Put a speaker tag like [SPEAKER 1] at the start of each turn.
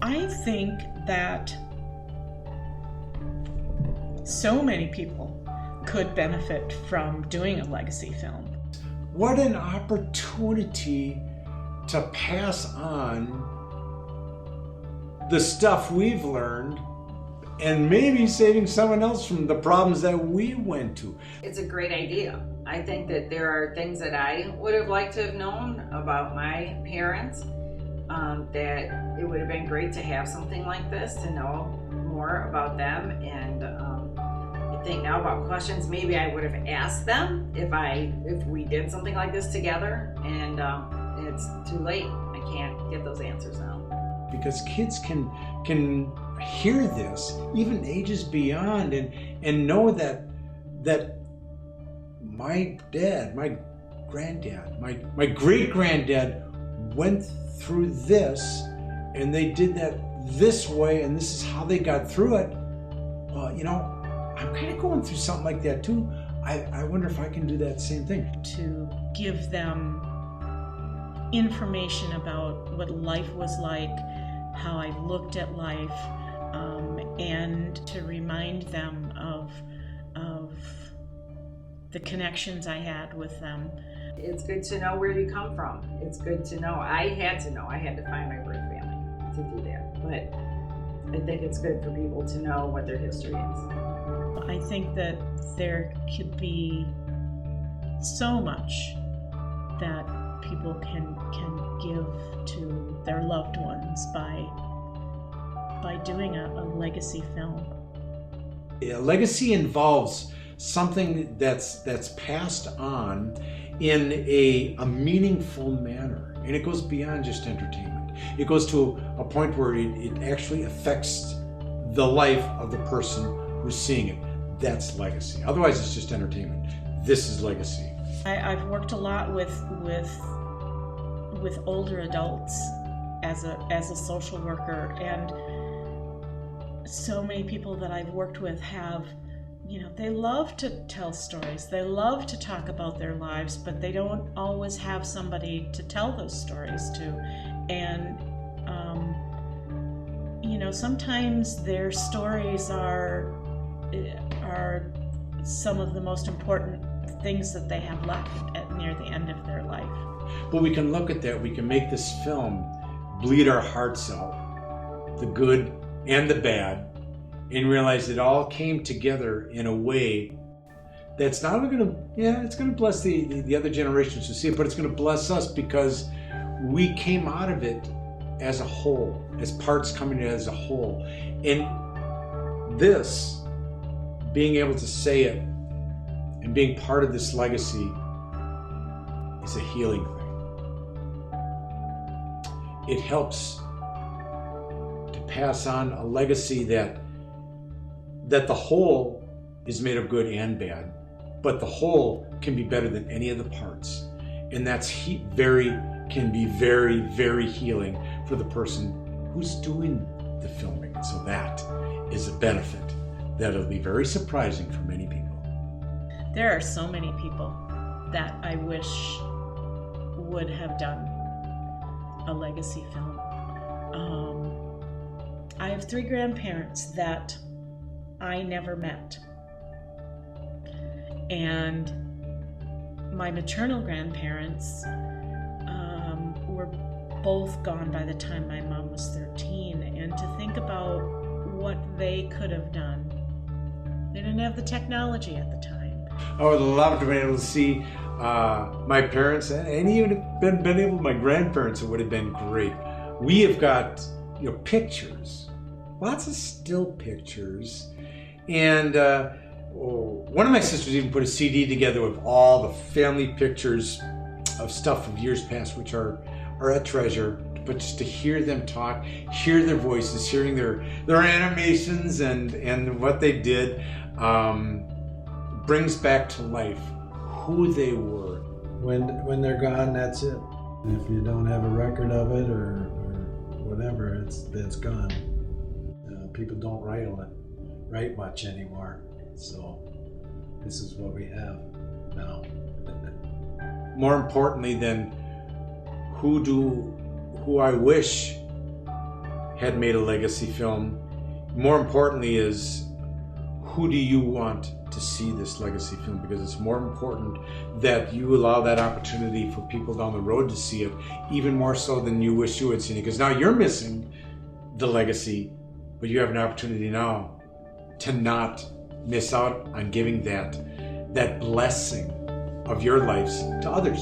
[SPEAKER 1] I think that so many people could benefit from doing a legacy film.
[SPEAKER 2] What an opportunity to pass on the stuff we've learned and maybe saving someone else from the problems that we went to.
[SPEAKER 3] It's a great idea. I think that there are things that I would have liked to have known about my parents, that it would have been great to have something like this, to know more about them. And I think now about questions maybe I would have asked them if we did something like this together, and it's too late. I can't get those answers now.
[SPEAKER 2] Because kids can hear this, even ages beyond, and know that my dad, my granddad, my great-granddad went through this, and they did that this way, and this is how they got through it. I'm kind of going through something like that too. I wonder if I can do that same thing.
[SPEAKER 1] To give them information about what life was like, how I looked at life, and to remind them of the connections I had with them.
[SPEAKER 3] It's good to know where you come from. It's good to know. I had to find my birth family to do that. But I think it's good for people to know what their history is.
[SPEAKER 1] I think that there could be so much that people can give to their loved ones by doing a legacy film.
[SPEAKER 2] A legacy involves something that's passed on in a meaningful manner, and it goes beyond just entertainment. It goes to a point where it actually affects the life of the person who's seeing it. That's legacy. Otherwise, it's just entertainment. This is legacy.
[SPEAKER 1] I've worked a lot with older adults as a social worker, and so many people that I've worked with have, they love to tell stories. They love to talk about their lives, but they don't always have somebody to tell those stories to. And sometimes their stories are some of the most important things that they have left near the end of their life.
[SPEAKER 2] But we can look at that. We can make this film bleed our hearts out, the good and the bad, and realize it all came together in a way that's not only it's going to bless the other generations who see it, but it's going to bless us because we came out of it as a whole, as parts coming in as a whole. And this, being able to say it and being part of this legacy is a healing thing. It helps to pass on a legacy that the whole is made of good and bad, but the whole can be better than any of the parts. And that's can be very, very healing for the person who's doing the filming. And so that is a benefit that'll be very surprising for many people.
[SPEAKER 1] There are so many people that I wish would have done a legacy film. I have 3 grandparents that I never met. And my maternal grandparents were both gone by the time my mom was 13. And to think about what they could have done. They didn't have the technology at the time.
[SPEAKER 2] I would love to be able to see my parents, and even if been able, my grandparents, it would have been great. We have got pictures, lots of still pictures, and one of my sisters even put a CD together with all the family pictures of stuff from years past, which are a treasure. But just to hear them talk, hear their voices, hearing their animations and what they did, brings back to life who they were.
[SPEAKER 4] When they're gone, that's it. If you don't have a record of it or whatever, it's gone. People don't write much anymore. So this is what we have now.
[SPEAKER 2] More importantly than who I wish had made a legacy film. More importantly is, who do you want to see this legacy film? Because it's more important that you allow that opportunity for people down the road to see it, even more so than you wish you had seen it. Because now you're missing the legacy, but you have an opportunity now to not miss out on giving that blessing of your lives to others.